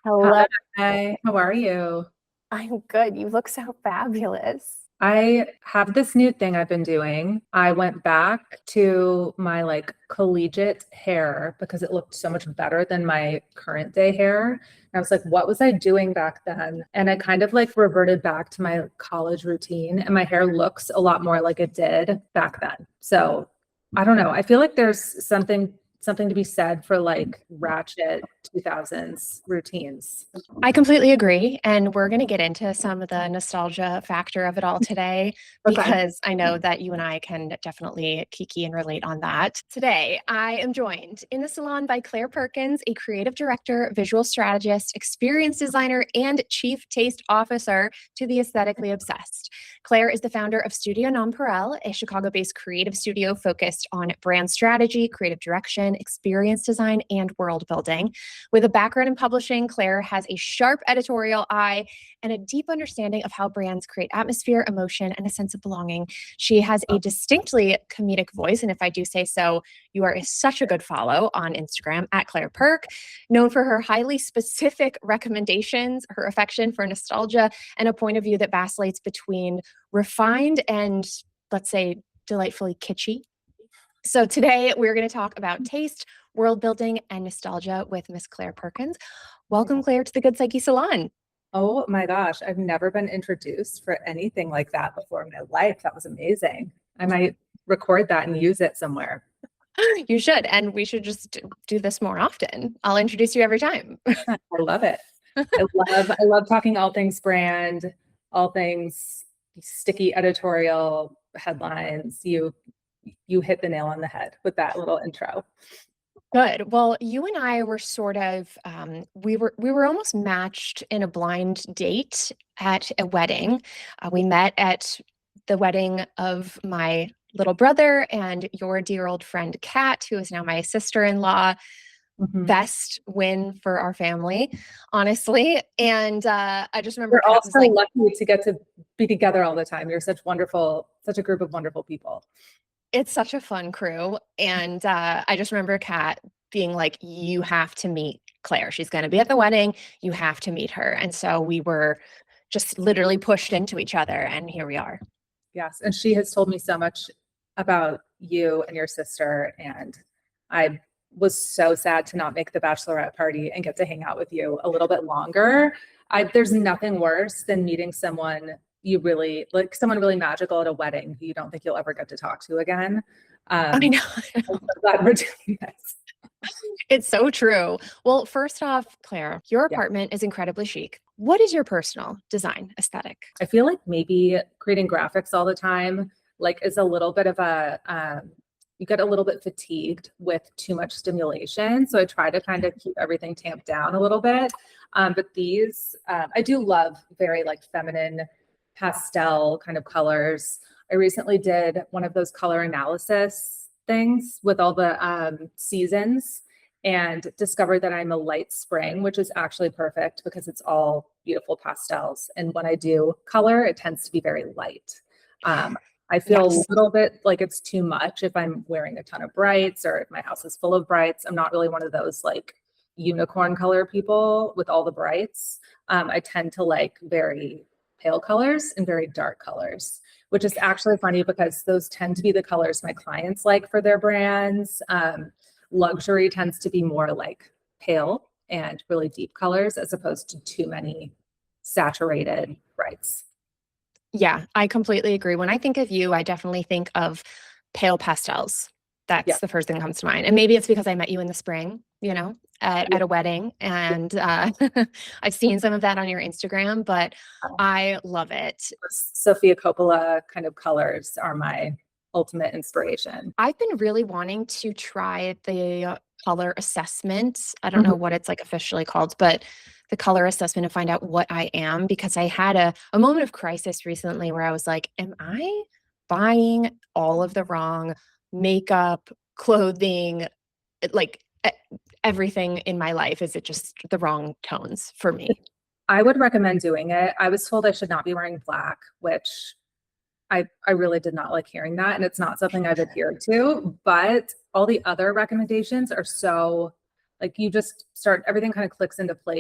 Hello. Hi, how are you? I'm good. You look so fabulous. I have this new thing I've been doing. I went back to my collegiate hair because it looked so much better than my current day hair. And I was like, what was I doing back then? And I kind of reverted back to my college routine, and my hair looks a lot more like it did back then. So I don't know. I feel like there's something to be said for ratchet 2000s routines. I completely agree. And we're going to get into some of the nostalgia factor of it all today Okay. because I know that you and I can definitely kiki and relate on that. Today, I am joined in the salon by Claire Perkins, a creative director, visual strategist, experience designer, and chief taste officer to the aesthetically obsessed. Claire is the founder of Studio Nonpareil, a Chicago based creative studio focused on brand strategy, creative direction, experience design, and world building. With a background in publishing, Claire has a sharp editorial eye and a deep understanding of how brands create atmosphere, emotion, and a sense of belonging. She has a distinctly comedic voice, and if I do say so, you are such a good follow on Instagram at Claire Perk, known for her highly specific recommendations, her affection for nostalgia, and a point of view that vacillates between refined and, let's say, delightfully kitschy. So today we're going to talk about taste, world building, and nostalgia with Miss Claire Perkins. Welcome, Claire, to the Good Psyche Salon. Oh my gosh, I've never been introduced for anything like that before in my life. That was amazing. I might record that and use it somewhere. You should, and we should just do this more often. I'll introduce you every time. I love it. I love talking all things brand, all things sticky editorial headlines. You hit the nail on the head with that little intro. Good. Well, you and I were sort of we were almost matched in a blind date at a wedding. We met at the wedding of my little brother and your dear old friend Kat, who is now my sister-in-law. Mhm. Best win for our family, honestly. And I just remember We're Kat all was so like, lucky to get to be together all the time. You're such a group of wonderful people. it's such a fun crew. And I just remember Kat being like, you have to meet Claire. She's going to be at the wedding. You have to meet her. And so we were just literally pushed into each other. And here we are. Yes, and she has told me so much about you and your sister, and I was so sad to not make the bachelorette party and get to hang out with you a little bit longer. There's nothing worse than meeting someone you really like, someone really magical at a wedding who you don't think you'll ever get to talk to again. I Um, know. I'm so glad we're doing this. It's so true. Well, first off, Claire, your Yeah. apartment is incredibly chic. What is your personal design aesthetic? I feel like maybe creating graphics all the time is a little bit of you get a little bit fatigued with too much stimulation. So I try to kind of keep everything tamped down a little bit. But I do love very feminine pastel kind of colors. I recently did one of those color analysis things with all the seasons and discovered that I'm a light spring, which is actually perfect because it's all beautiful pastels. And when I do color, it tends to be very light. I feel a Yes. little bit like it's too much if I'm wearing a ton of brights or if my house is full of brights. I'm not really one of those unicorn color people with all the brights. I tend to like very pale colors and very dark colors, which is actually funny because those tend to be the colors my clients like for their brands. Luxury tends to be more pale and really deep colors as opposed to too many saturated brights. Yeah, I completely agree. When I think of you, I definitely think of pale pastels. Yeah. That's the first thing that comes to mind. And maybe it's because I met you in the spring, at a wedding. And I've seen some of that on your Instagram, but I love it. Sophia Coppola kind of colors are my ultimate inspiration. I've been really wanting to try the color assessment. I don't know what it's officially called, but the color assessment to find out what I am, because I had a moment of crisis recently where I was like, am I buying all of the wrong makeup, clothing, like e- everything in my life? Is it just the wrong tones for me? I would recommend doing it. I was told I should not be wearing black, which I really did not like hearing that. And it's not something I've adhered to, but all the other recommendations are so you just start, everything kind of clicks into place.